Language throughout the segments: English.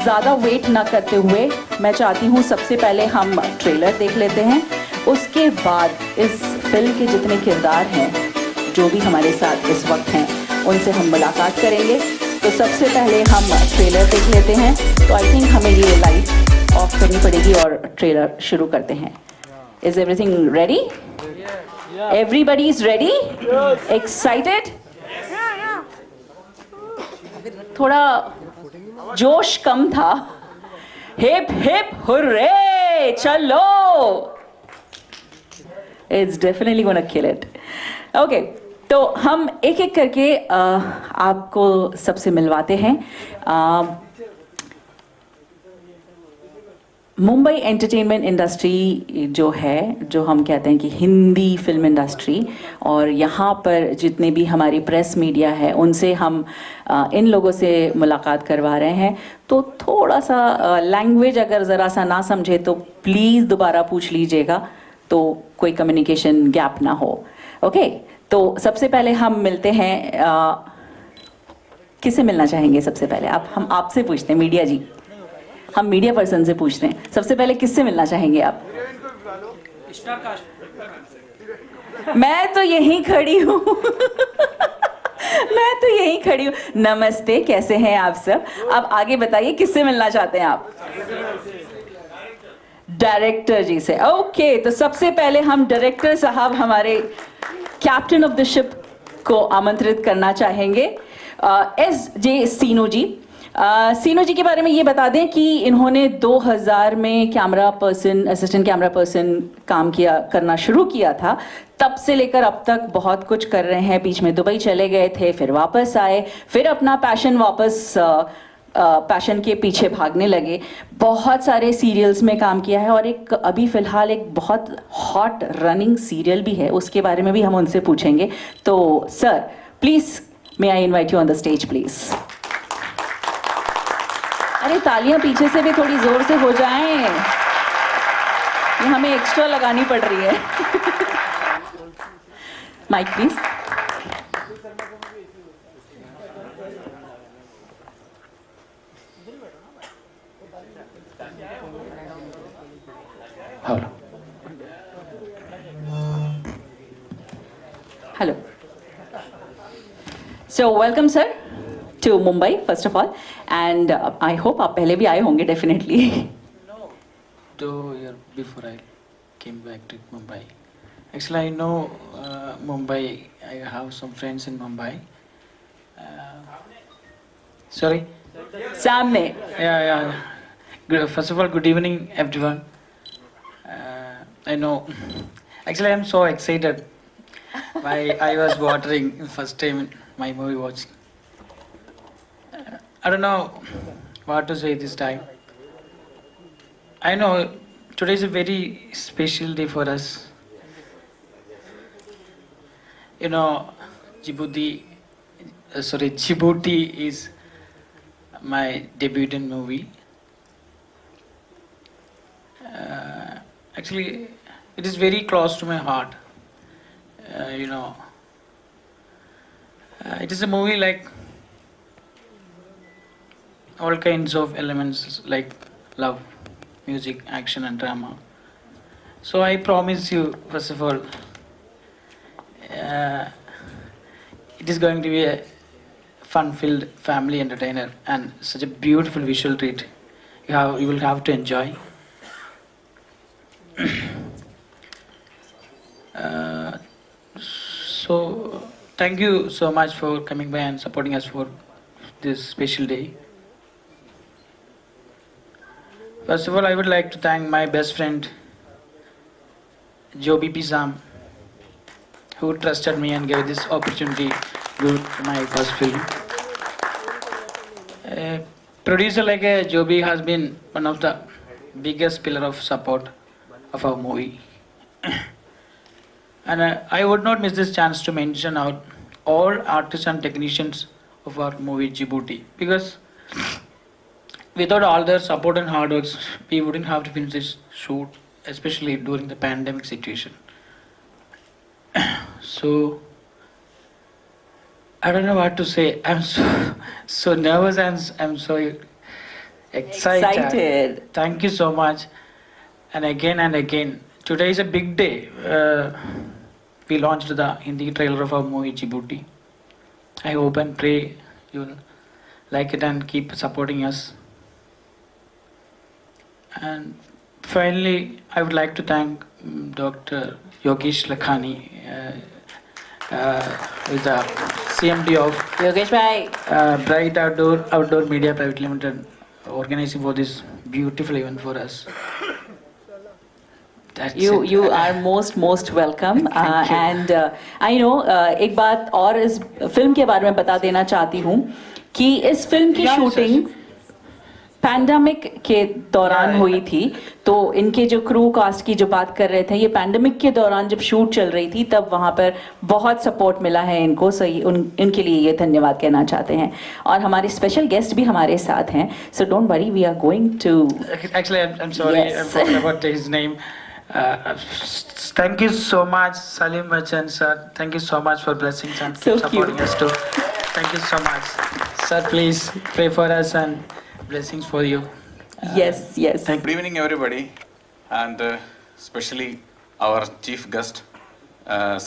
ज़्यादा वेट ना करते हुए मैं चाहती हूँ सबसे पहले हम ट्रेलर देख लेते हैं, उसके बाद इस फिल्म के जितने किरदार हैं जो भी हमारे साथ इस वक्त हैं उनसे हम मुलाकात करेंगे। तो सबसे पहले हम ट्रेलर देख लेते हैं। तो आई थिंक हमें ये लाइट ऑफ करनी पड़ेगी और ट्रेलर शुरू करते हैं। Is everything ready? Everybody is ready? Excited? थोड़ा जोश कम था। हिप हिप हुर्रे, चलो! It's definitely gonna kill it. Okay, तो हम एक एक करके आपको सबसे मिलवाते हैं। मुंबई एंटरटेनमेंट इंडस्ट्री जो है, जो हम कहते हैं कि हिंदी फिल्म इंडस्ट्री, और यहाँ पर जितने भी हमारी प्रेस मीडिया है उनसे हम इन लोगों से मुलाकात करवा रहे हैं। तो थोड़ा सा लैंग्वेज अगर ज़रा सा ना समझे तो प्लीज़ दोबारा पूछ लीजिएगा, तो कोई कम्युनिकेशन गैप ना हो। ओके, तो सबसे पहले हम मिलते हैं। किससे मिलना चाहेंगे सबसे पहले? हम आपसे पूछते हैं, मीडिया जी। हम मीडिया पर्सन से पूछते हैं, सबसे पहले किससे मिलना चाहेंगे आप? मैं तो यहीं खड़ी हूँ। मैं तो यहीं खड़ी हूँ। नमस्ते, कैसे हैं आप सब? अब आगे बताइए, किससे मिलना चाहते हैं आप? डायरेक्टर जी से। ओके, तो सबसे पहले हम डायरेक्टर साहब, हमारे कैप्टन ऑफ द शिप को आमंत्रित करना चाहेंगे। एस जे सीनू जी। सीनू जी के बारे में ये बता दें कि इन्होंने 2000 में camera person, assistant camera person काम करना शुरू किया था। तब से लेकर अब तक बहुत कुछ कर रहे हैं। बीच में दुबई चले गए थे, फिर वापस आए, फिर अपना पैशन के पीछे भागने लगे। बहुत सारे सीरियल्स में काम किया है, और एक अभी फ़िलहाल एक बहुत हॉट रनिंग सीरियल भी है, उसके बारे में भी हम उनसे पूछेंगे। तो sir please, may I invite you on the stage please. अरे तालियां पीछे से भी थोड़ी जोर से हो जाएं, ये हमें एक्स्ट्रा लगानी पड़ रही है। Mic please. Hello. So welcome sir to Mumbai, first of all, and I hope आप पहले भी आए होंगे definitely. No. 2 years before I came back to Mumbai. Actually, I know Mumbai. I have some friends in Mumbai. Sorry? सामने. Yeah. First of all, good evening, everyone. I know. Actually, I'm so excited. My eye was watering first time my movie watching. I don't know what to say this time. I know today is a very special day for us. You know, Djibouti is my debutant movie. Actually, it is very close to my heart. It is a movie like all kinds of elements like love, music, action and drama. So I promise you, first of all, it is going to be a fun-filled family entertainer and such a beautiful visual treat. You will have to enjoy. So thank you so much for coming by and supporting us for this special day. First of all, I would like to thank my best friend, Joby Pisam, who trusted me and gave this opportunity to do my first film. A producer like Joby has been one of the biggest pillar of support of our movie. And I would not miss this chance to mention out all artists and technicians of our movie Djibouti, because without all their support and hard works, we wouldn't have to finish this shoot, especially during the pandemic situation. So, I don't know what to say. I'm so nervous and I'm so Excited. Thank you so much. And again, today is a big day. We launched the Hindi trailer of our movie Djibouti. I hope and pray you'll like it and keep supporting us. And finally, I would like to thank Dr. Yogesh Lakhani, who is the CMD of Yogesh भाई, Bright Outdoor Media Private Limited, organizing for this beautiful event for us. That's it. you are most welcome. Thank you. And I know एक बात और इस film के बारे में बता देना चाहती हूँ कि इस फिल्म की Yeah, शूटिंग पैंडमिक के दौरान Yeah. हुई थी। तो इनके जो क्रू कास्ट की जो बात कर रहे थे, ये पैंडमिक के दौरान जब शूट चल रही थी तब वहाँ पर बहुत सपोर्ट मिला है इनको। सो इनके लिए ये धन्यवाद कहना चाहते हैं। और हमारे स्पेशल गेस्ट भी हमारे साथ हैं। So don't worry, we are going to Actually, I'm sorry, Yes. I forgot about his name. Thank you so much, Salim Bachchan sir. Thank you so much for blessings and So keep supporting cute. us too. Thank you so much, sir. Please pray for us and blessings for you. yes. Thank Good evening, everybody, and especially our chief guest,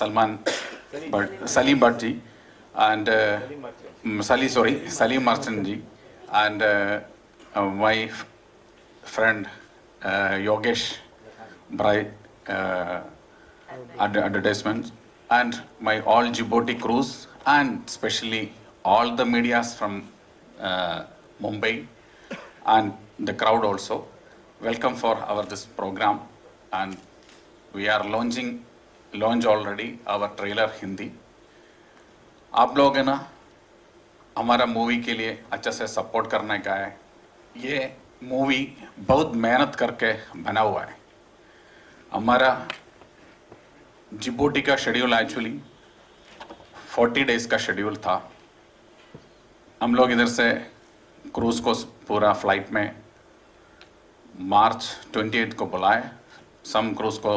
Salim Bhatt ji, and Salim Marchand ji, and my friend Yogesh Bright Advertisements, and my all Djibouti crews, and especially all the medias from Mumbai, and the crowd also. Welcome for our this program, and we are launch already our trailer Hindi. आप लोग है ना हमारा movie के लिए अच्छा से support करने का है। ये मूवी बहुत मेहनत करके बना हुआ है। हमारा जिबूटी का शेड्यूल एक्चुअली 40 डेज का शेड्यूल था। हम लोग इधर से क्रूज को पूरा फ्लाइट में मार्च 28 को बुलाए। सम क्रूज को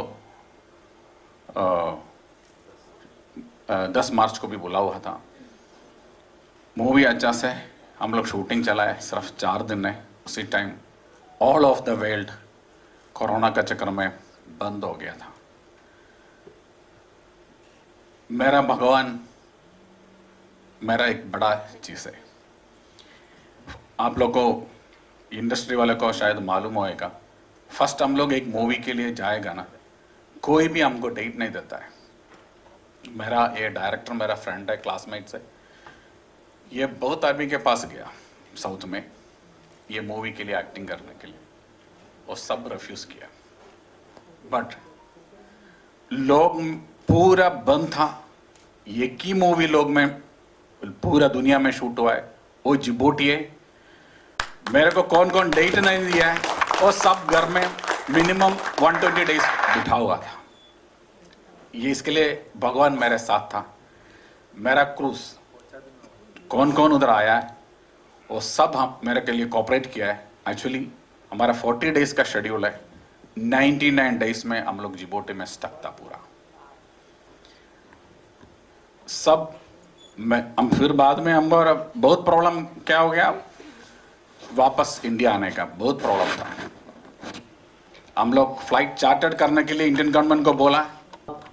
10 मार्च को भी बुला हुआ था। मूवी अच्छा से हम लोग शूटिंग चलाए, सिर्फ 4 दिन है। उसी time all of the world corona का चक्कर में बंद हो गया था। मेरा भगवान मेरा एक बड़ा चीज़ है। आप लोग को इंडस्ट्री वाले को शायद मालूम होएगा, फर्स्ट हम लोग एक मूवी के लिए जाएगा ना, कोई भी हमको डेट नहीं देता है। मेरा ये डायरेक्टर मेरा फ्रेंड है, क्लासमेट से। ये बहुत आदमी के पास गया साउथ में ये मूवी के लिए एक्टिंग करने के लिए, वो सब रिफ्यूज किया। बट लोग पूरा बंद था। एक ही मूवी लोग में पूरा दुनिया में शूट हुआ है, वो जिबूटी है। मेरे को कौन कौन डेट नहीं दिया है, वो सब घर में मिनिमम 120 डेज बिठा हुआ था। ये इसके लिए भगवान मेरे साथ था। मेरा क्रूज कौन कौन उधर आया है, वो सब हम मेरे के लिए कोऑपरेट किया है। एक्चुअली हमारा 40 डेज का शेड्यूल है, 99 डेज में हम लोग जिबूटी में स्टक था पूरा सब। हम फिर बाद में हमको बहुत प्रॉब्लम क्या हो गया, वापस इंडिया आने का बहुत प्रॉब्लम था। हम लोग फ्लाइट चार्टर्ड करने के लिए इंडियन गवर्नमेंट को बोला।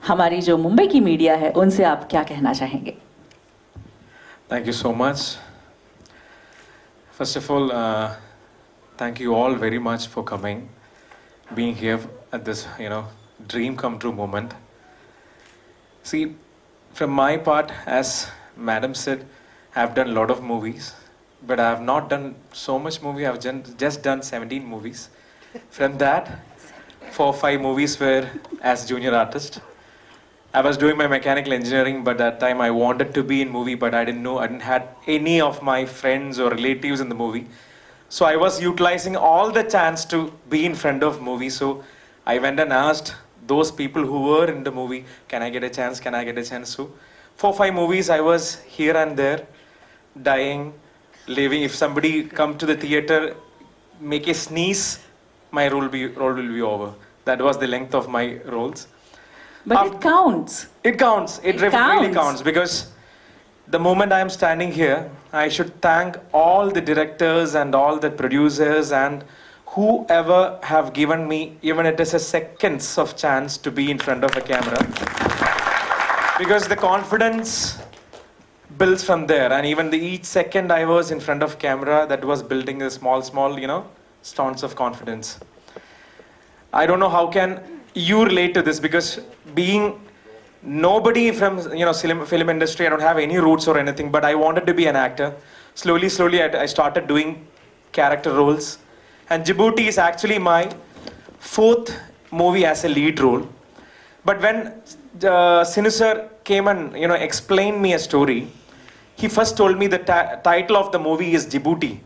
हमारी जो मुंबई की मीडिया है उनसे आप क्या कहना चाहेंगे? Thank you so much. First of all, thank you all very much for coming, being here at this, dream come true moment. See, from my part, as Madam said, I have done a lot of movies, but I have not done so much movie. I have just done 17 movies. From that, 4-5 movies were as junior artist. I was doing my mechanical engineering, but that time I wanted to be in movie, but I didn't know, I didn't had any of my friends or relatives in the movie. So I was utilizing all the chance to be in front of movie. So I went and asked those people who were in the movie, can I get a chance? Can I get a chance? So 4-5 movies I was here and there, dying, living. If somebody come to the theater, make a sneeze, my role will be over. That was the length of my roles. But it counts. It counts. It really counts. counts because the moment I am standing here, I should thank all the directors and all the producers and whoever have given me, even it is a seconds of chance to be in front of a camera. Because the confidence builds from there, and even each second I was in front of camera, that was building a small, stones of confidence. I don't know how can you relate to this, because being nobody from film industry, I don't have any roots or anything, but I wanted to be an actor. Slowly I started doing character roles, and Djibouti is actually my fourth movie as a lead role. But when Sinu sir came and explained me a story, he first told me the title of the movie is Djibouti.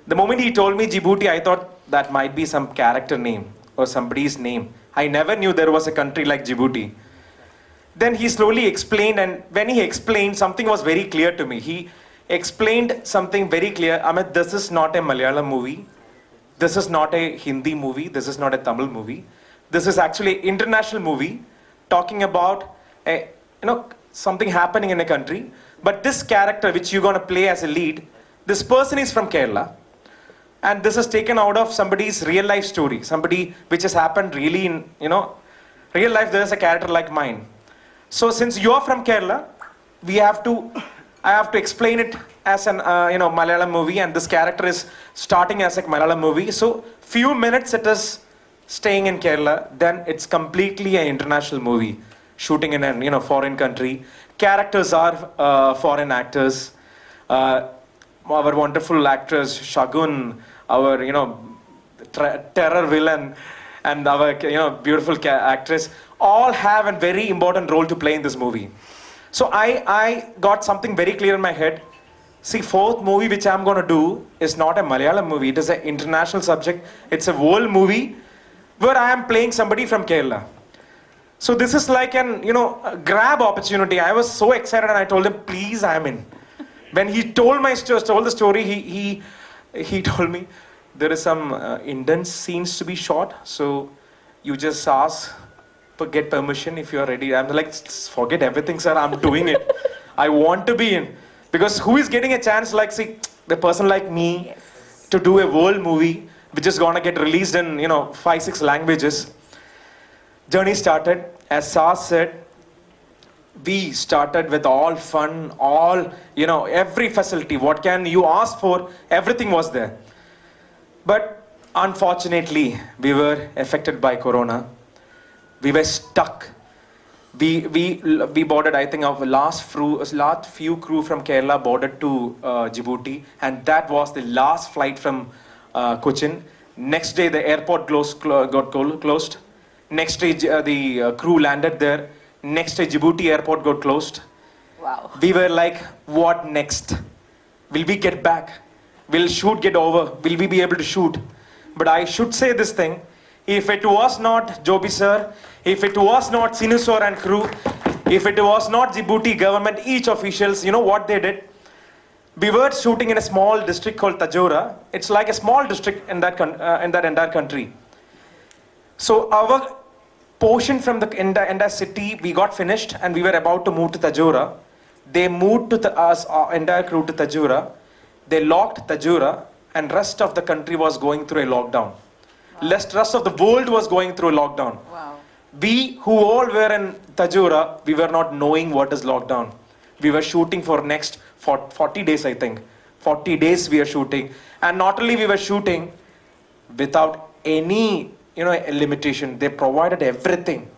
The moment he told me Djibouti, I thought that might be some character name or somebody's name. I never knew there was a country like Djibouti. Then he slowly explained, and when he explained, something was very clear to me. He explained something very clear. Amit, this is not a Malayalam movie. This is not a Hindi movie. This is not a Tamil movie. This is actually an international movie talking about something happening in a country. But this character which you're going to play as a lead, this person is from Kerala. And this is taken out of somebody's real life story. Somebody which has happened really in, real life. There is a character like mine. So since you're from Kerala, I have to explain it as an Malayalam movie, and this character is starting as a Malayalam movie. So few minutes it is staying in Kerala, then it's completely an international movie, shooting in a foreign country. Characters are foreign actors. Our wonderful actress Shagun, our terror villain, and our beautiful actress, all have a very important role to play in this movie. So I got something very clear in my head. See, fourth movie which I'm going to do is not a Malayalam movie. It is an international subject. It's a world movie where I am playing somebody from Kerala. So this is like a grab opportunity. I was so excited, and I told him, please, I'm in. When he told the story, he told me there is some intense scenes to be shot. So you just ask get permission if you're ready. I'm like, forget everything, sir. I'm doing it. I want to be in. Because who is getting a chance like, see, the person like me to do a world movie which is gonna get released in 5-6 languages. Journey started, as Sas said, we started with all fun, all every facility. What can you ask for? Everything was there. But unfortunately, we were affected by Corona. We were stuck. We boarded, I think, our last few crew from Kerala boarded to Djibouti, and that was the last flight from Cochin. Next day, the airport got closed. Next day, the crew landed there. Next day, Djibouti airport got closed. Wow. We were like, what next? Will we get back? Will shoot get over? Will we be able to shoot? But I should say this thing. If it was not Joby sir, if it was not Sinu sir and crew, if it was not Djibouti government, each officials, what they did? We were shooting in a small district called Tajora. It's like a small district in that entire country. So our portion from the entire city, we got finished, and we were about to move to Tajora. They moved to our entire crew to Tajora. They locked Tajora, and rest of the country was going through a lockdown. Rest of the world was going through a lockdown. Wow. We who all were in Tajora, we were not knowing what is lockdown. We were shooting for next 40 days, I think. 40 days we are shooting. And not only we were shooting without any limitation. They provided everything.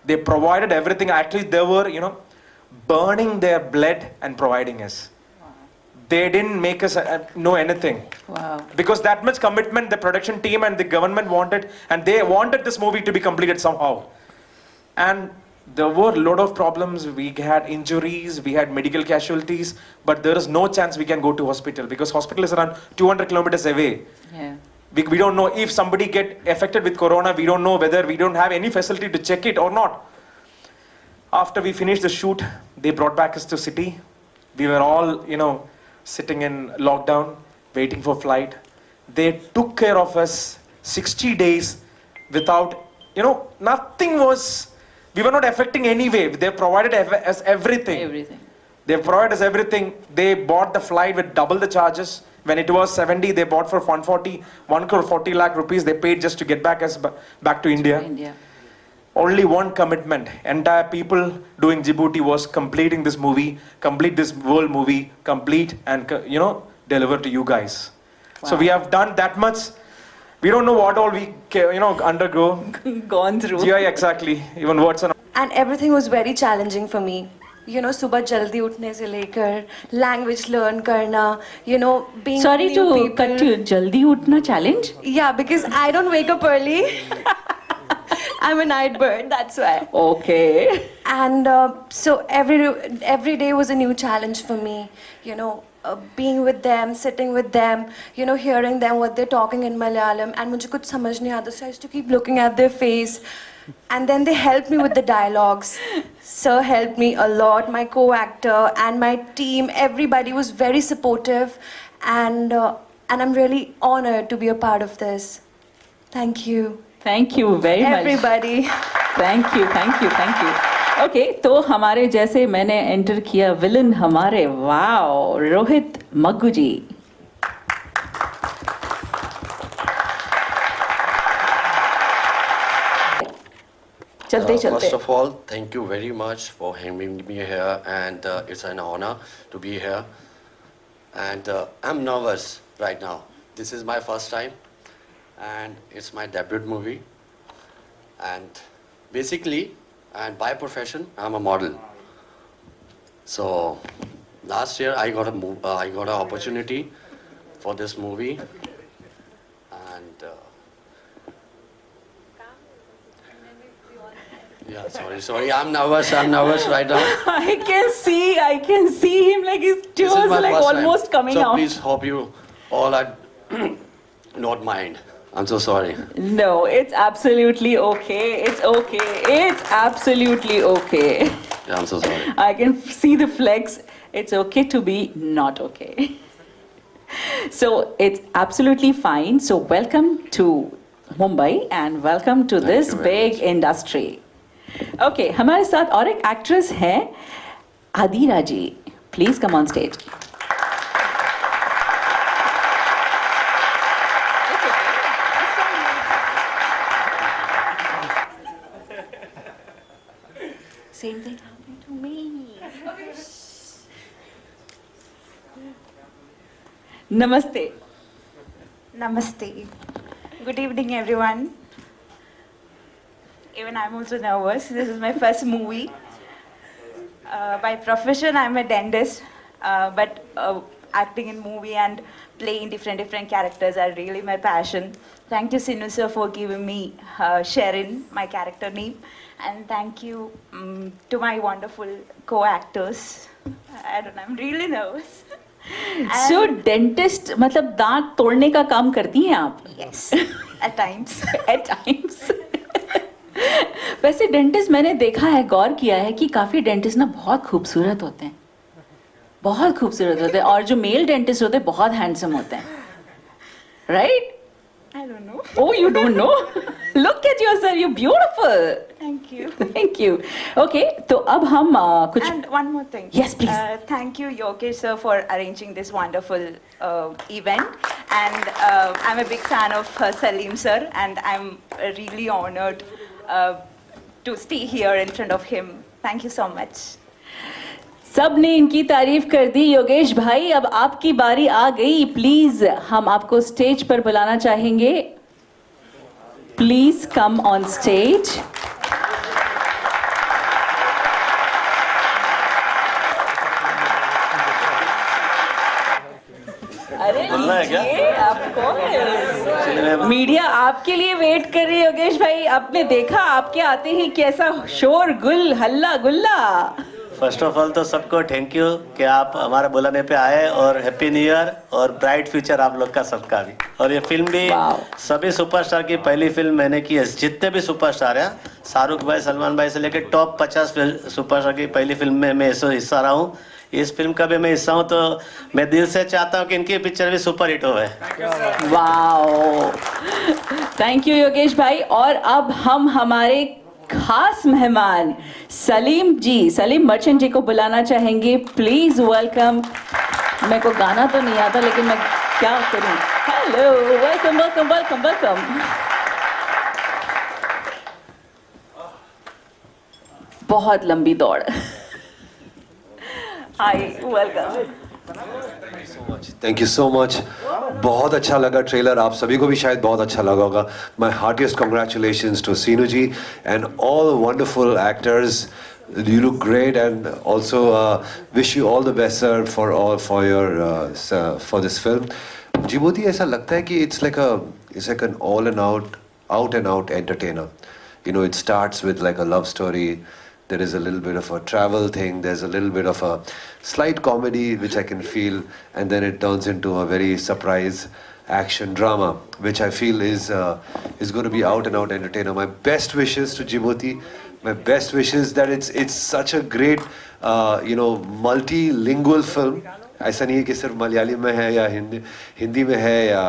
Actually, they were burning their blood and providing us. They didn't make us know anything. Wow. Because that much commitment the production team and the government wanted, and they wanted this movie to be completed somehow. And there were a lot of problems. We had injuries, we had medical casualties, but there is no chance we can go to hospital, because hospital is around 200 kilometers away. Yeah. We don't know if somebody get affected with corona. We don't know whether we don't have any facility to check it or not. After we finished the shoot, they brought back us to city. We were all, sitting in lockdown, waiting for flight. They took care of us 60 days without, nothing was, we were not affecting anyway. They provided us everything. Everything. They provided us everything. They bought the flight with double the charges. When it was 70, they bought for 140, 1 crore 40 lakh rupees. They paid just to get back us back to India. India. Only one commitment. Entire people doing Djibouti was completing this movie, complete this world movie, complete and deliver to you guys. So Wow. we have done that much. We don't know what all we undergo. Gone through. Yeah, exactly. Even words are. And everything was very challenging for me. सुबह जल्दी उठने से लेकर language learn करना, being Sorry new to people. cut you. Jaldi utna challenge? Yeah, because I don't wake up early. I'm a night bird, that's why. Okay. And so every day was a new challenge for me. Being with them, sitting with them, hearing them what they're talking in Malayalam, and मुझे कुछ समझ नहीं आता, so I used to keep looking at their face. And then they helped me with the dialogues. Sir helped me a lot, my co-actor and my team, everybody was very supportive, and I'm really honored to be a part of this. Thank you. Thank you very much. Everybody. Thank you, thank you, thank you. Okay, तो हमारे जैसे मैंने enter किया villain हमारे wow Rohit Maggu जी. चलते चलते. First of all, thank you very much for having me here, and it's an honor to be here. And I'm nervous right now. This is my first time, and it's my debut movie. And basically, and by profession, I'm a model. So last year I got an opportunity for this movie, and yeah, sorry, I'm nervous right now. I can see him like his This is tears my like first time. almost coming so out. Please hope you all are not mind. I'm so sorry. No, it's absolutely okay. It's okay. It's absolutely okay. Yeah, I'm so sorry. I can see the flex. It's okay to be not okay. So it's absolutely fine. So welcome to Mumbai and welcome to Thank this you very big much. industry. Okay, हमारे साथ और एक actress है आदिरा जी. Please come on stage. Same thing happened to me. Namaste. Namaste. Good evening, everyone. Even I'm also nervous. This is my first movie. By profession, I'm a dentist, but acting in movie and playing different characters are really my passion. Thank you, Sinu sir, for giving me Sharon, my character name, and thank you to my wonderful co-actors. I don't know, I'm really nervous. So dentist मतलब दांत तोड़ने का काम करती हैं आप? Yes, at times. At times. वैसे dentist मैंने देखा है, गौर किया है कि काफी डेंटिस्ट ना बहुत खूबसूरत होते हैं, बहुत खूबसूरत होते हैं, और जो मेल डेंटिस्ट होते हैं बहुत हैंडसम होते हैं, right? I don't know. Oh, you don't know? Look at yourself, you're beautiful. Thank you. Thank you. Okay, तो अब हम कुछ. And one more thing. Yes, please. Thank you, Yogesh sir, for arranging this wonderful event. And I'm a big fan of Salim sir, and I'm really honored to stay here in front of him. Thank you so much. सब ने इनकी तारीफ कर दी. योगेश भाई, अब आपकी बारी आ गई. प्लीज हम आपको स्टेज पर बुलाना चाहेंगे. Please come on stage. अरे लीजिए, आपको मीडिया आपके लिए वेट कर रही है. योगेश भाई, आपने देखा आपके आते ही कैसा शोर गुल हल्ला गुल्ला. फर्स्ट ऑफ ऑल तो सबको थैंक यू कि आप हमारे बुलाने पे आए, और हैप्पी न्यू ईयर और ब्राइट फ्यूचर आप लोग का सबका भी. और ये फिल्म भी सभी सुपरस्टार की पहली फिल्म मैंने की है. जितने भी सुपरस्टार हैं, शाहरुख भाई, सलमान भाई से लेकर टॉप 50 सुपरस्टार की पहली फिल्म में मैं हिस्सा रहा हूँ. इस फिल्म का भी मैं हिस्सा हूँ, तो मैं दिल से चाहता हूँ कि इनकी पिक्चर भी सुपर हिट हो. वाओ, थैंक यू योगेश भाई. और अब हम हमारे खास मेहमान सलीम जी, सलीम मर्चेंट जी को बुलाना चाहेंगे, प्लीज वेलकम। मेरे को गाना तो नहीं आता लेकिन मैं क्या करूं। Hello, welcome welcome welcome welcome. बहुत लंबी दौड़। Hi, welcome. Thank you so much. बहुत अच्छा लगा ट्रेलर, आप सभी को भी शायद बहुत अच्छा लगा होगा। My heartiest congratulations to Seenu ji and all wonderful actors. You look great, and also wish you all the best, sir, for this film. Djibouti ऐसा लगता है कि it's like an all and out and out entertainer. You know, it starts with like a love story. There is a little bit of a travel thing. There's a little bit of a slight comedy, which I can feel, and then it turns into a very surprise action drama, which I feel is going to be out and out entertainer. My best wishes to Djibouti. My best wishes that it's such a great, multilingual film. ऐसा नहीं है कि सिर्फ मलयाली में है या हिंदी में है या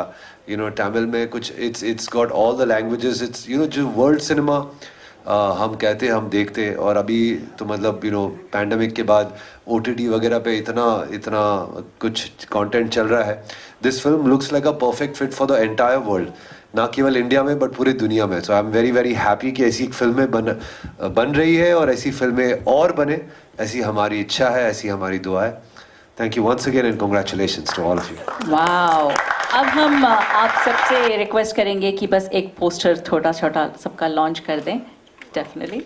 तमिल में कुछ. It's got all the languages. It's जो वर्ल्ड सिनेमा हम कहते हम देखते, और अभी तो मतलब पैंडमिक के बाद OTT वगैरह पे इतना कुछ कंटेंट चल रहा है. This film looks like a perfect fit for the entire world, ना केवल इंडिया में बट पूरी दुनिया में. So I am very very happy कि ऐसी फिल्में बन रही है और ऐसी फिल्में और बने, ऐसी हमारी इच्छा है, ऐसी हमारी दुआ है. Thank you once again and congratulations to all of you. Wow. अब हम आप सबसे रिक्वेस्ट करेंगे कि बस एक पोस्टर छोटा छोटा सबका लॉन्च कर दें. डेफिनेटली.